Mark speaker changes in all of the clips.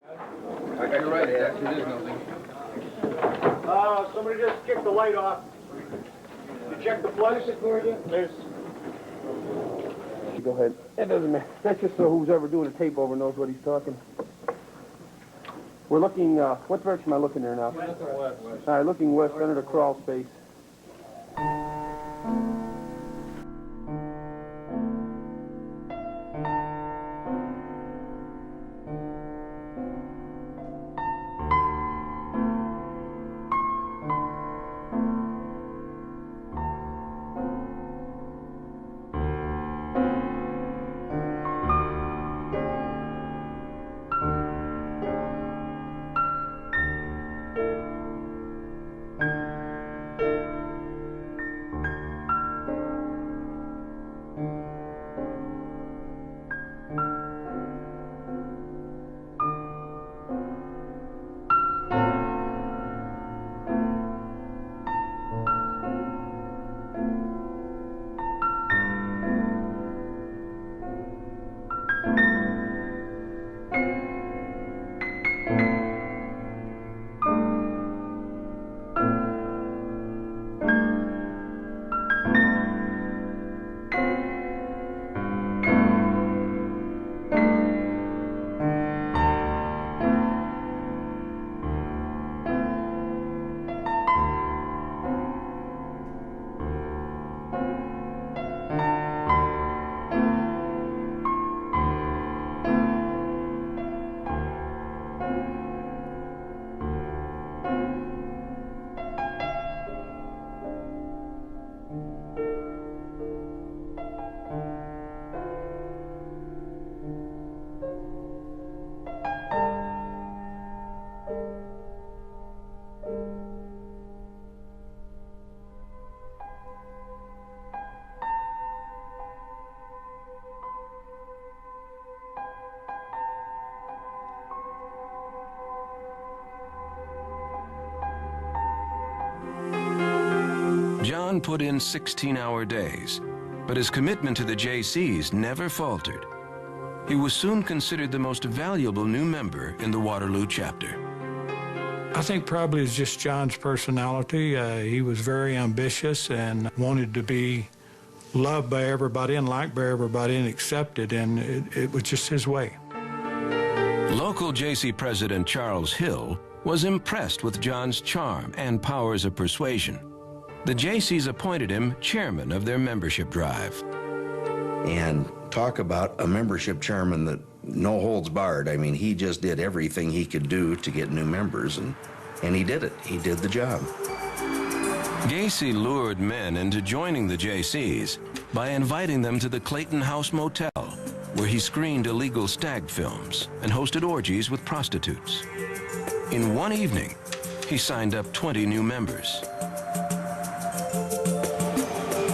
Speaker 1: You're right, actually, there's nothing.
Speaker 2: Somebody just kicked the light off. You check the flush? There's...
Speaker 3: Go ahead. That doesn't matter. That's just so who's ever doing a tape over knows what he's talking. We're looking, what direction am I looking there now?
Speaker 1: West.
Speaker 3: All right, looking west under the crawl space.
Speaker 4: John put in 16-hour days, but his commitment to the JCs never faltered. He was soon considered the most valuable new member in the Waterloo chapter.
Speaker 5: I think probably it's just John's personality. He was very ambitious and wanted to be loved by everybody and liked by everybody and accepted, and it was just his way.
Speaker 4: Local JC President Charles Hill was impressed with John's charm and powers of persuasion. The JCs appointed him chairman of their membership drive.
Speaker 6: And talk about a membership chairman that no holds barred. I mean, he just did everything he could do to get new members, and he did it. He did the job.
Speaker 4: Gacy lured men into joining the JCs by inviting them to the Clayton House Motel, where he screened illegal stag films and hosted orgies with prostitutes. In one evening, he signed up 20 new members.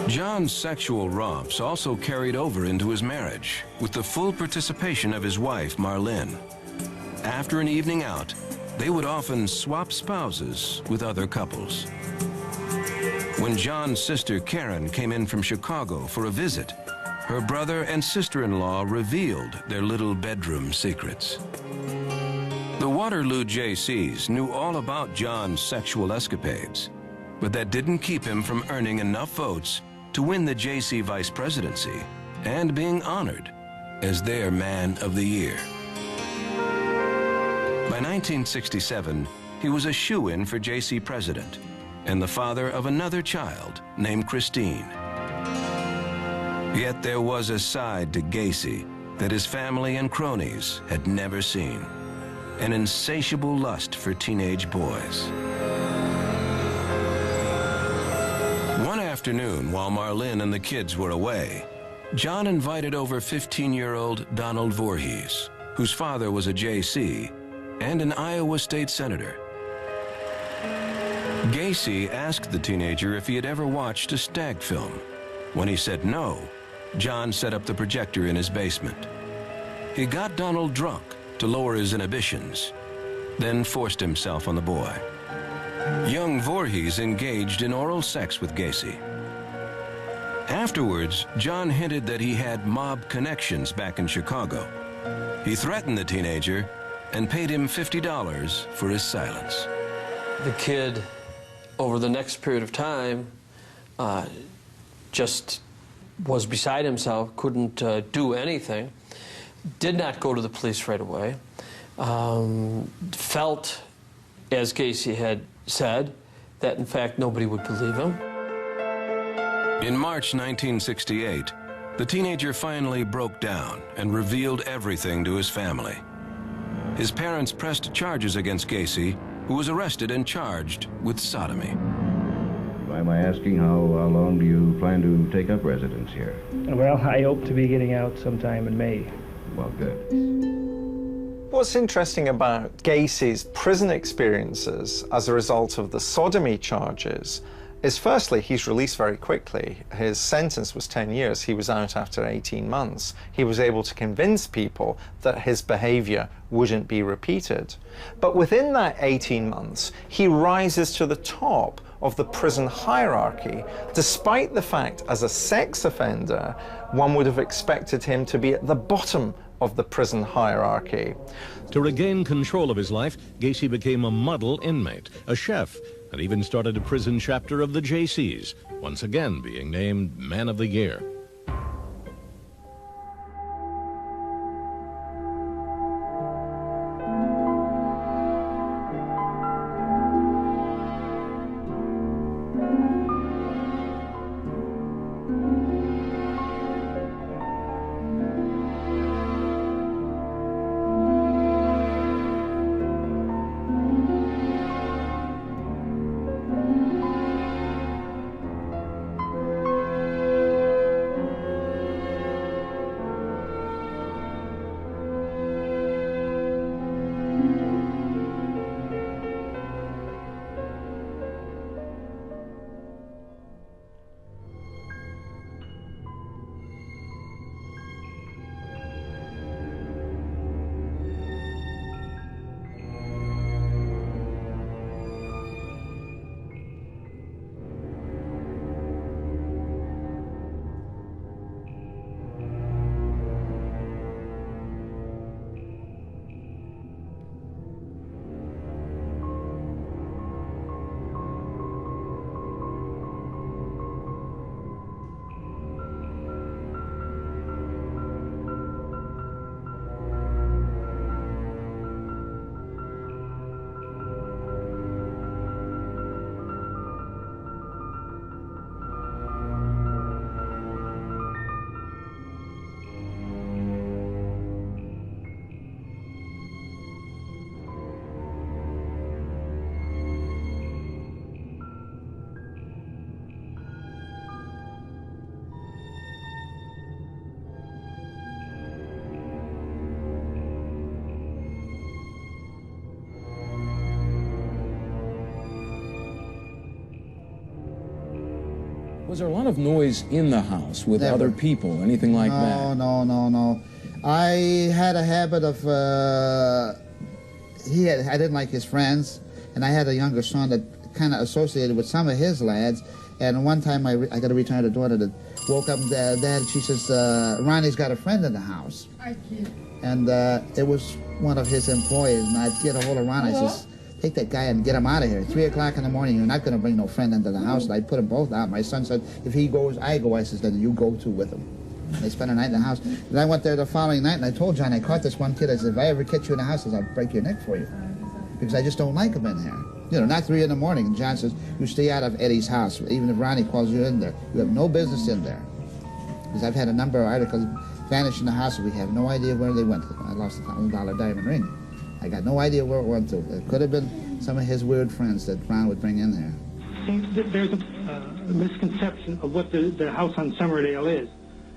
Speaker 4: John's sexual romps also carried over into his marriage, with the full participation of his wife, Marlene. After an evening out, they would often swap spouses with other couples. When John's sister Karen came in from Chicago for a visit, her brother and sister-in-law revealed their little bedroom secrets. The Waterloo JCs knew all about John's sexual escapades, but that didn't keep him from earning enough votes to win the JC vice presidency and being honored as their Man of the Year. By 1967, he was a shoo-in for JC president and the father of another child named Christine. Yet there was a side to Gacy that his family and cronies had never seen, an insatiable lust for teenage boys. One afternoon, while Marlene and the kids were away, John invited over 15-year-old Donald Voorhees, whose father was a JC and an Iowa state senator. Gacy asked the teenager if he had ever watched a stag film. When he said no, John set up the projector in his basement. He got Donald drunk to lower his inhibitions, then forced himself on the boy. Young Voorhees engaged in oral sex with Gacy. Afterwards, John hinted that he had mob connections back in Chicago. He threatened the teenager and paid him $50 for his silence.
Speaker 1: The kid, over the next period of time, just was beside himself, couldn't do anything, did not go to the police right away, felt, as Gacy had said, that in fact nobody would believe him.
Speaker 4: In March 1968, the teenager finally broke down and revealed everything to his family. His parents pressed charges against Gacy, who was arrested and charged with sodomy.
Speaker 7: Am I asking how long do you plan to take up residence here?
Speaker 8: Well, I hope to be getting out sometime in May.
Speaker 7: Well, good.
Speaker 9: What's interesting about Gacy's prison experiences as a result of the sodomy charges is, firstly, he's released very quickly. His sentence was 10 years. He was out after 18 months. He was able to convince people that his behavior wouldn't be repeated. But within that 18 months, he rises to the top of the prison hierarchy, despite the fact, as a sex offender, one would have expected him to be at the bottom of the prison hierarchy.
Speaker 10: To regain control of his life, Gacy became a model inmate, a chef, and even started a prison chapter of the JCs, once again being named Man of the Year.
Speaker 11: Was there a lot of noise in the house with other people, anything like that?
Speaker 12: No. I had a habit of, I didn't like his friends, and I had a younger son that kind of associated with some of his lads, and one time I got a retired daughter that woke up, Dad, she says, Ronnie's got a friend in the house. And it was one of his employees, and I'd get a hold of Ronnie, I says, take that guy and get him out of here. 3 o'clock in the morning, you're not going to bring no friend into the house. And I put them both out. My son said, if he goes, I go. I says, then you go too with him. They spent a night in the house. And I went there the following night, and I told John, I caught this one kid. I said, if I ever catch you in the house, I says, I'll break your neck for you. Because I just don't like him in here. You know, not 3 in the morning. And John says, you stay out of Eddie's house. Even if Ronnie calls you in there, you have no business in there. Because I've had a number of articles vanish in the house, and we have no idea where they went. I lost a $1,000 diamond ring. I got no idea where it went to. It could have been some of his weird friends that Ron would bring in there.
Speaker 8: There's a misconception of what the house on Summerdale is.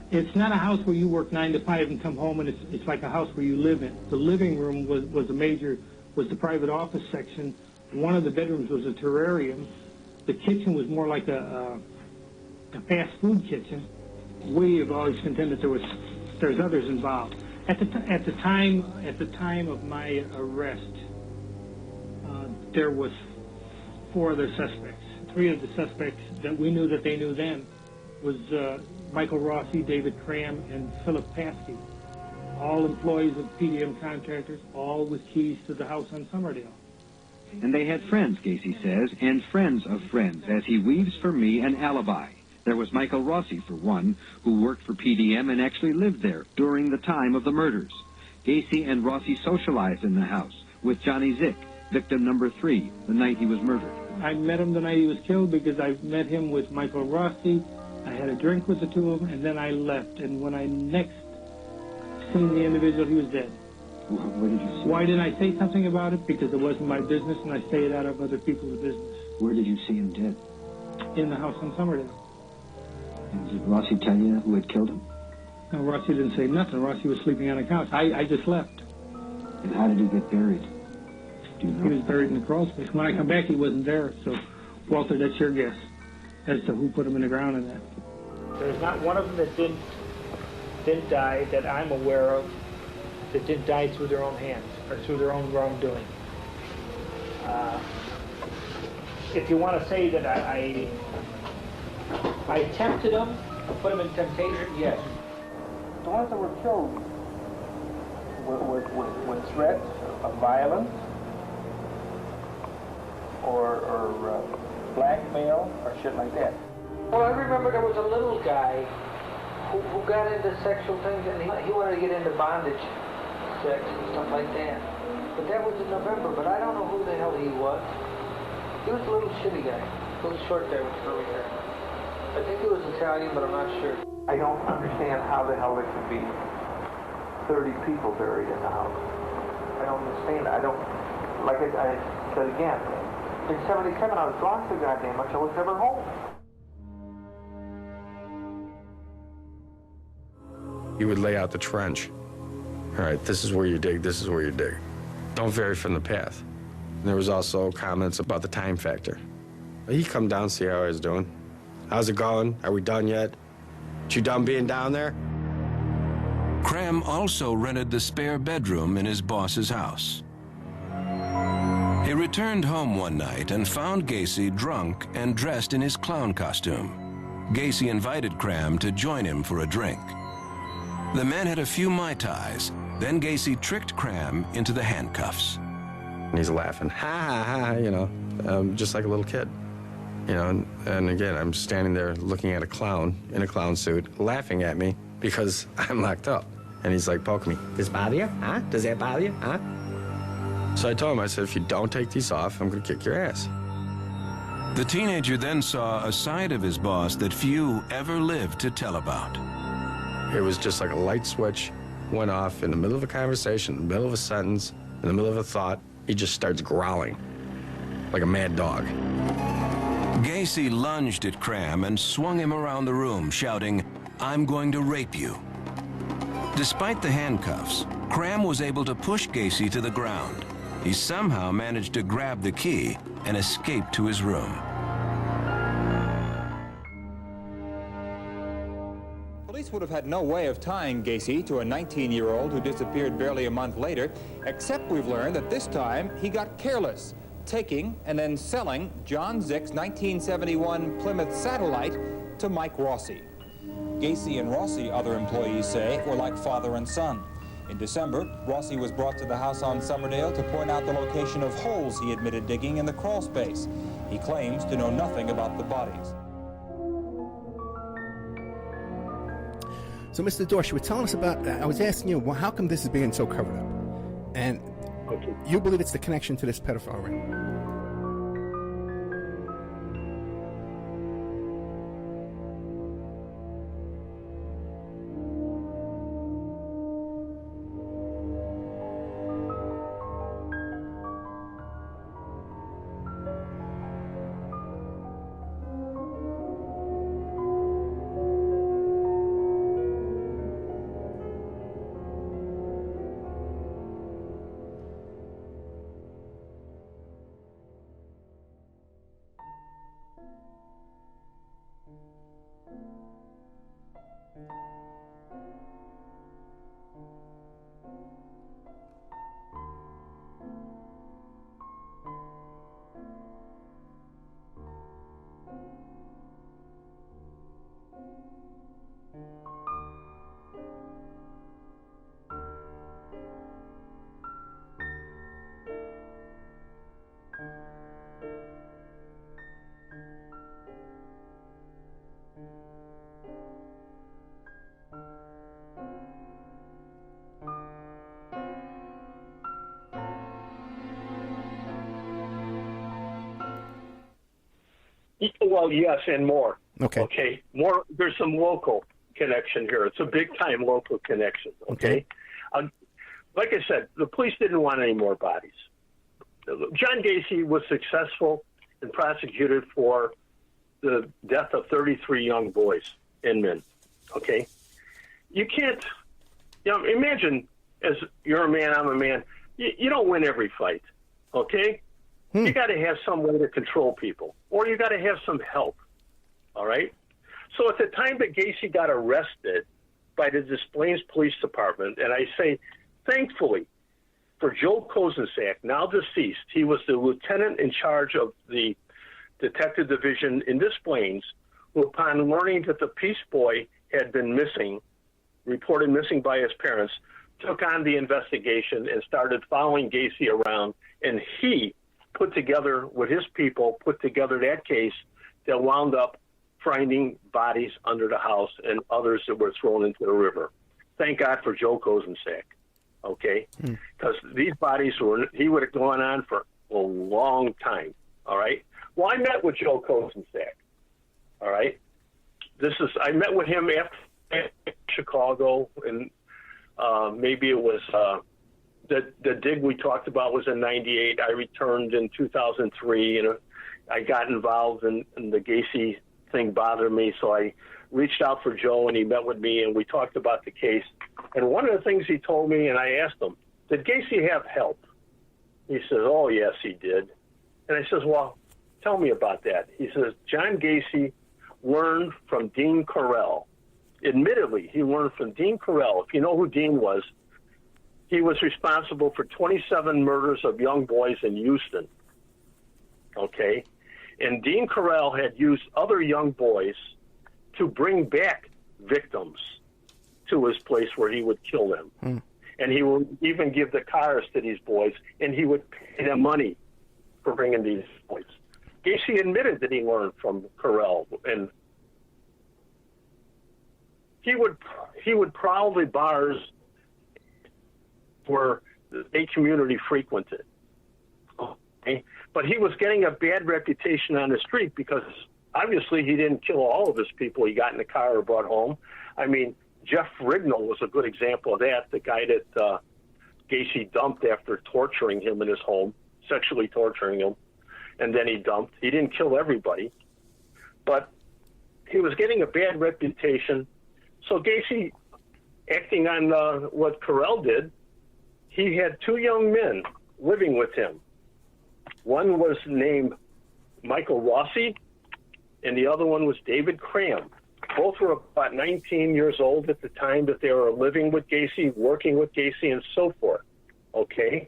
Speaker 8: It's not a house where you work 9 to 5 and come home, and it's like a house where you live in. The living room was the private office section. One of the bedrooms was a terrarium. The kitchen was more like a fast food kitchen. We have always contended there's others involved. At the time of my arrest, there was 4 other suspects. 3 of the suspects that we knew that they knew them was Michael Rossi, David Cram, and Philip Paskey. all employees of PDM contractors, all with keys to the house on Summerdale.
Speaker 13: And they had friends, Gacy says, and friends of friends, as he weaves for me an alibi. There was Michael Rossi, for one, who worked for PDM and actually lived there during the time of the murders. Gacy and Rossi socialized in the house with Johnny Zick, victim number 3, the night he was murdered.
Speaker 8: I met him the night he was killed because I met him with Michael Rossi. I had a drink with the two of them, and then I left. And when I next seen the individual, he was dead.
Speaker 13: Where did you see him?
Speaker 8: Why didn't I say something about it? Because it wasn't my business, and I stayed out of other people's business.
Speaker 13: Where did you see him dead?
Speaker 8: In the house on Summerdale.
Speaker 13: And did Rossi tell you who had killed him?
Speaker 8: No, Rossi didn't say nothing. Rossi was sleeping on a couch. I just left.
Speaker 13: And how did he get buried? Do you know?
Speaker 8: He was buried in the crawl space. When I come back, he wasn't there. So, Walter, that's your guess as to who put him in the ground and that.
Speaker 2: There's not one of them that didn't die that I'm aware of that didn't die through their own hands or through their own wrongdoing. If you want to say that I tempted them, put them in temptation, yes.
Speaker 3: The ones that were killed with threats of violence or blackmail or shit like that.
Speaker 2: Well, I remember there was a little guy who got into sexual things, and he wanted to get into bondage sex and stuff like that. But that was in November, but I don't know who the hell he was. He was a little shitty guy, a little short guy with curly hair. I think he was Italian, but I'm not sure.
Speaker 3: I don't understand how the hell there could be 30 people buried in the house. I don't understand. I don't, like I said again, in 77 I was gone so goddamn much I was never home.
Speaker 14: He would lay out the trench. All right, this is where you dig, this is where you dig. Don't vary from the path. And there was also comments about the time factor. He'd come down, see how I was doing. How's it going? Are we done yet? You done being down there?
Speaker 4: Cram also rented the spare bedroom in his boss's house. He returned home one night and found Gacy drunk and dressed in his clown costume. Gacy invited Cram to join him for a drink. The men had a few Mai Tais, then Gacy tricked Cram into the handcuffs.
Speaker 14: And he's laughing, ha, ha, ha, you know, just like a little kid. You know, and again, I'm standing there looking at a clown in a clown suit, laughing at me because I'm locked up. And he's like, poke me. Does it bother you? Huh? Does that bother you? Huh? So I told him, I said, if you don't take these off, I'm going to kick your ass.
Speaker 4: The teenager then saw a side of his boss that few ever lived to tell about.
Speaker 14: It was just like a light switch went off in the middle of a conversation, in the middle of a sentence, in the middle of a thought. He just starts growling like a mad dog.
Speaker 4: Gacy lunged at Cram and swung him around the room, shouting, "I'm going to rape you." Despite the handcuffs, Cram was able to push Gacy to the ground. He somehow managed to grab the key and escape to his room.
Speaker 15: Police would have had no way of tying Gacy to a 19-year-old who disappeared barely a month later, except we've learned that this time he got careless, taking and then selling John Zick's 1971 Plymouth Satellite to Mike Rossi. Gacy and Rossi, other employees say, were like father and son. In December, Rossi was brought to the house on Summerdale to point out the location of holes he admitted digging in the crawl space. He claims to know nothing about the bodies.
Speaker 16: So, Mr. Dorsch, you were telling us about, I was asking you, well, how come this is being so covered up? And you believe it's the connection to this pedophile ring?
Speaker 17: Well, yes, and more.
Speaker 16: Okay.
Speaker 17: Okay. More. There's some local connection here. It's a big-time local connection. Okay. Like I said, the police didn't want any more bodies. John Gacy was successful and prosecuted for the death of 33 young boys and men. Okay. You can't. Imagine, as you're a man, I'm a man. You don't win every fight. Okay. You got to have some way to control people, or you got to have some help. All right. So at the time that Gacy got arrested by the Des Plaines Police Department, and I say, thankfully, for Joe Kozenczak, now deceased, he was the lieutenant in charge of the detective division in Des Plaines, who, upon learning that the Peace Boy had been missing, reported missing by his parents, took on the investigation and started following Gacy around, and he put together, with his people, put together that case that wound up finding bodies under the house and others that were thrown into the river. Thank God for Joe Kozenczak, okay? Because these bodies he would have gone on for a long time, all right? Well, I met with Joe Kozenczak, all right? I met with him after Chicago, and maybe it was the dig we talked about was in 98. I returned in 2003, and I got involved in the Gacy thing bothered me, so I reached out for Joe, and he met with me, and we talked about the case. And one of the things he told me, and I asked him, did Gacy have help? He says, oh, yes, he did. And I says, well, tell me about that. He says, John Gacy learned from Dean Carell. Admittedly, he learned from Dean Carell. If you know who Dean was, he was responsible for 27 murders of young boys in Houston. Okay? And Dean Carell had used other young boys to bring back victims to his place where he would kill them. And he would even give the cars to these boys, and he would pay them money for bringing these boys. Gacy admitted that he learned from Carell, and he would prowl the bars where the community frequented. Okay? But he was getting a bad reputation on the street because obviously he didn't kill all of his people he got in the car or brought home. I mean, Jeff Rignall was a good example of that, the guy that Gacy dumped after torturing him in his home, sexually torturing him, and then he dumped. He didn't kill everybody, but he was getting a bad reputation. So Gacy, acting on what Carell did, he had two young men living with him. One was named Michael Rossi, and the other one was David Cram. Both were about 19 years old at the time that they were living with Gacy, working with Gacy, and so forth. Okay?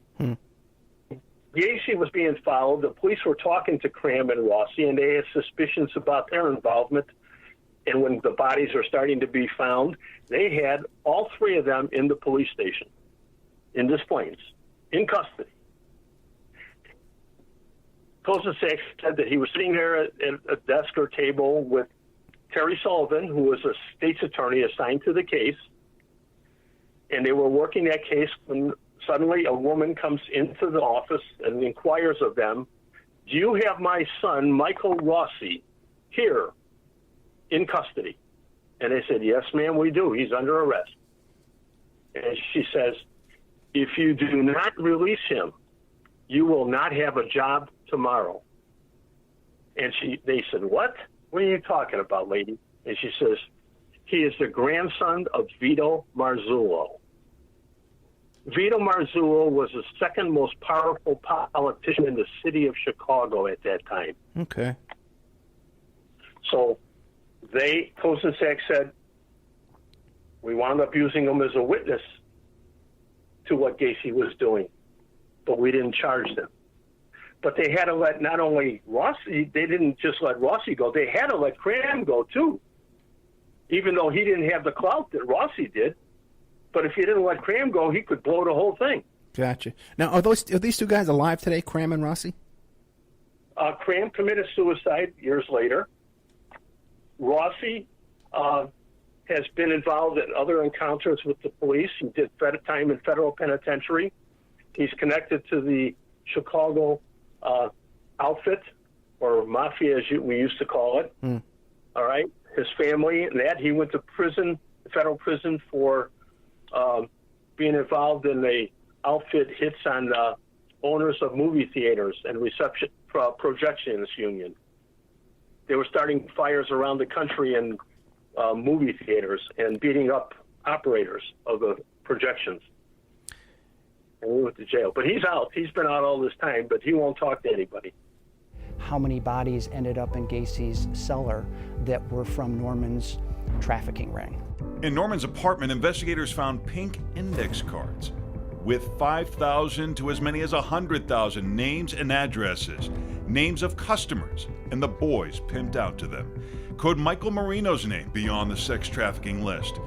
Speaker 17: Gacy was being followed. The police were talking to Cram and Rossi, and they had suspicions about their involvement. And when the bodies were starting to be found, they had all three of them in the police station in Des Plaines, in custody. Kozenczak said that he was sitting there at a desk or table with Terry Sullivan, who was a state's attorney assigned to the case, and they were working that case when suddenly a woman comes into the office and inquires of them, do you have my son, Michael Rossi, here in custody? And they said, yes, ma'am, we do. He's under arrest. And she says, if you do not release him, you will not have a job tomorrow. And they said, what? What are you talking about, lady? And she says, he is the grandson of Vito Marzullo. Vito Marzullo was the second most powerful politician in the city of Chicago at that time.
Speaker 16: Okay.
Speaker 17: So Kozenczak said, we wound up using him as a witness to what Gacy was doing, but we didn't charge them. But they had to let not only Rossi, they didn't just let Rossi go, they had to let Cram go too, even though he didn't have the clout that Rossi did. But if you didn't let Cram go, he could blow the whole thing.
Speaker 16: Gotcha. Now, are these two guys alive today, Cram and Rossi?
Speaker 17: Cram committed suicide years later. Rossi has been involved in other encounters with the police. He did time in federal penitentiary. He's connected to the Chicago outfit or mafia, as we used to call it. All right, his family and that. He went to prison, federal prison, for being involved in the outfit hits on owners of movie theaters and projections union. They were starting fires around the country in movie theaters and beating up operators of the projections. And we went to jail. But he's out. He's been out all this time, but he won't talk to anybody.
Speaker 18: How many bodies ended up in Gacy's cellar that were from Norman's trafficking ring?
Speaker 19: In Norman's apartment, investigators found pink index cards with 5,000 to as many as 100,000 names and addresses, names of customers, and the boys pinned out to them. Could Michael Marino's name be on the sex trafficking list?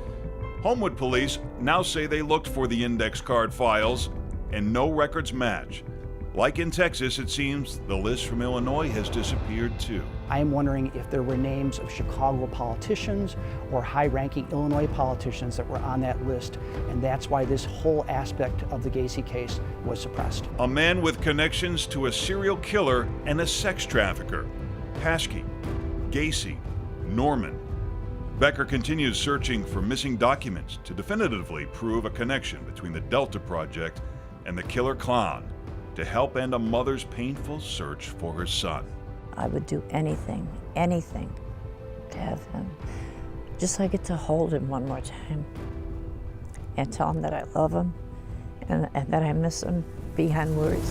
Speaker 19: Homewood police now say they looked for the index card files and no records match. Like in Texas, it seems the list from Illinois has disappeared too.
Speaker 18: I am wondering if there were names of Chicago politicians or high-ranking Illinois politicians that were on that list, and that's why this whole aspect of the Gacy case was suppressed.
Speaker 19: A man with connections to a serial killer and a sex trafficker. Paschke, Gacy, Norman. Becker continues searching for missing documents to definitively prove a connection between the Delta Project and the killer clown, to help end a mother's painful search for her son.
Speaker 20: I would do anything, anything to have him. Just so I get to hold him one more time and tell him that I love him and that I miss him beyond words.